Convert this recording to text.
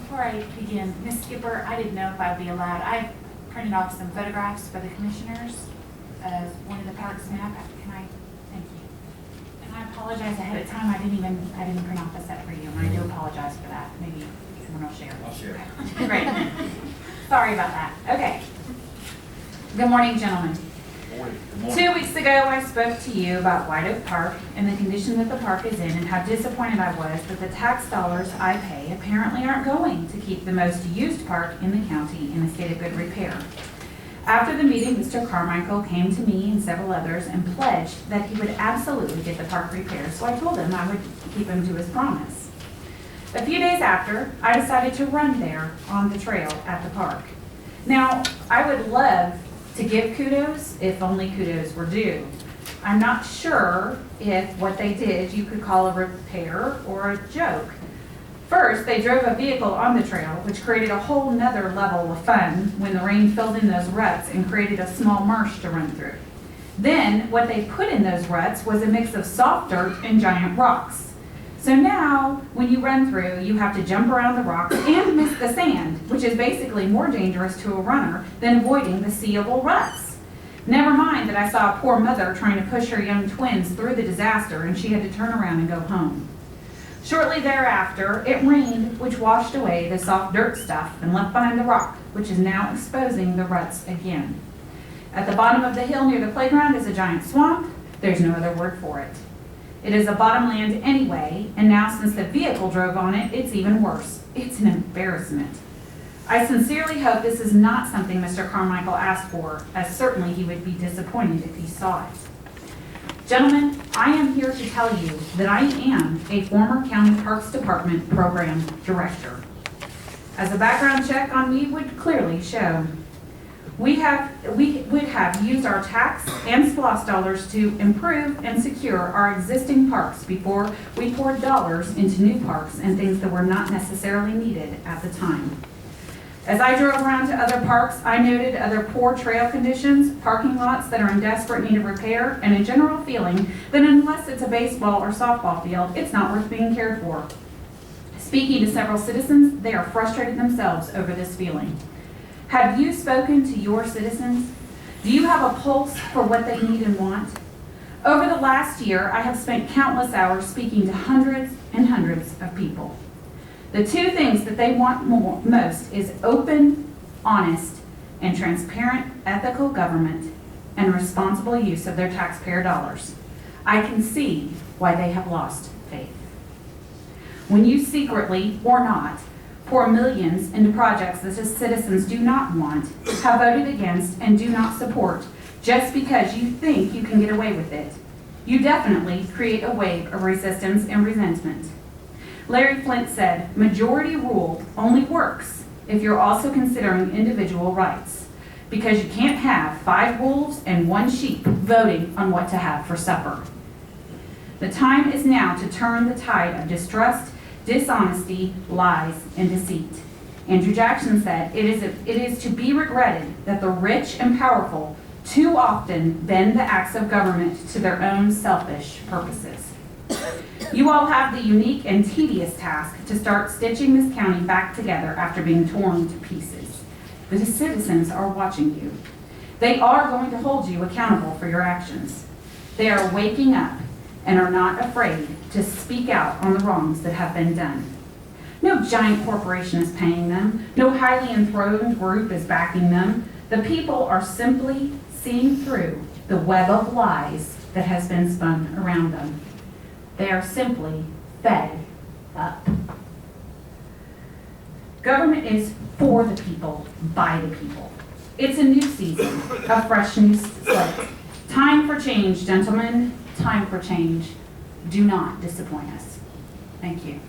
Before I begin, Ms. Skipper, I didn't know if I would be allowed. I printed off some photographs for the commissioners of one of the parks map. Can I? Thank you. And I apologize ahead of time. I didn't print off the set for you, and I do apologize for that. Maybe someone will share. I'll share. Great. Sorry about that. Okay. Good morning, gentlemen. Good morning. 2 weeks ago, I spoke to you about White Oak Park and the condition that the park is in and how disappointed I was that the tax dollars I pay apparently aren't going to keep the most used park in the county in a state of good repair. After the meeting, Mr. Carmichael came to me and several others and pledged that he would absolutely get the park repaired, so I told him I would keep him to his promise. A few days after, I decided to run there on the trail at the park. Now, I would love to give kudos if only kudos were due. I'm not sure if what they did you could call a repair or a joke. First, they drove a vehicle on the trail, which created a whole nother level of fun when the rain filled in those ruts and created a small marsh to run through. Then, what they put in those ruts was a mix of soft dirt and giant rocks. So now, when you run through, you have to jump around the rocks and miss the sand, which is basically more dangerous to a runner than avoiding the seeable ruts. Never mind that I saw a poor mother trying to push her young twins through the disaster and she had to turn around and go home. Shortly thereafter, it rained, which washed away the soft dirt stuff and left behind the rock, which is now exposing the ruts again. At the bottom of the hill near the playground is a giant swamp. There's no other word for it. It is a bottomland anyway, and now since the vehicle drove on it, it's even worse. It's an embarrassment. I sincerely hope this is not something Mr. Carmichael asked for, as certainly he would be disappointed if he saw it. Gentlemen, I am here to tell you that I am a former County Parks Department program director. As a background check on me would clearly show, we would have used our tax and SPLOST dollars to improve and secure our existing parks before we poured dollars into new parks and things that were not necessarily needed at the time. As I drove around to other parks, I noted other poor trail conditions, parking lots that are in desperate need of repair, and a general feeling that unless it's a baseball or softball field, it's not worth being cared for. Speaking to several citizens, they are frustrated themselves over this feeling. Have you spoken to your citizens? Do you have a pulse for what they need and want? Over the last year, I have spent countless hours speaking to hundreds and hundreds of people. The two things that they want most is open, honest, and transparent ethical government and responsible use of their taxpayer dollars. I can see why they have lost faith. When you secretly, or not, pour millions into projects that the citizens do not want, have voted against, and do not support just because you think you can get away with it, you definitely create a wave of resistance and resentment. Larry Flint said, "Majority rule only works if you're also considering individual rights, because you can't have 5 wolves and 1 sheep voting on what to have for supper." The time is now to turn the tide of distrust, dishonesty, lies, and deceit. Andrew Jackson said, it is to be regretted that the rich and powerful too often bend the axe of government to their own selfish purposes. You all have the unique and tedious task to start stitching this county back together after being torn to pieces. The citizens are watching you. They are going to hold you accountable for your actions. They are waking up and are not afraid to speak out on the wrongs that have been done. No giant corporation is paying them. No highly enthroned group is backing them. The people are simply seeing through the web of lies that has been spun around them. They are simply fed up. Government is for the people, by the people. It's a new season, a fresh new slate. Time for change, gentlemen. Time for change. Do not disappoint us. Thank you.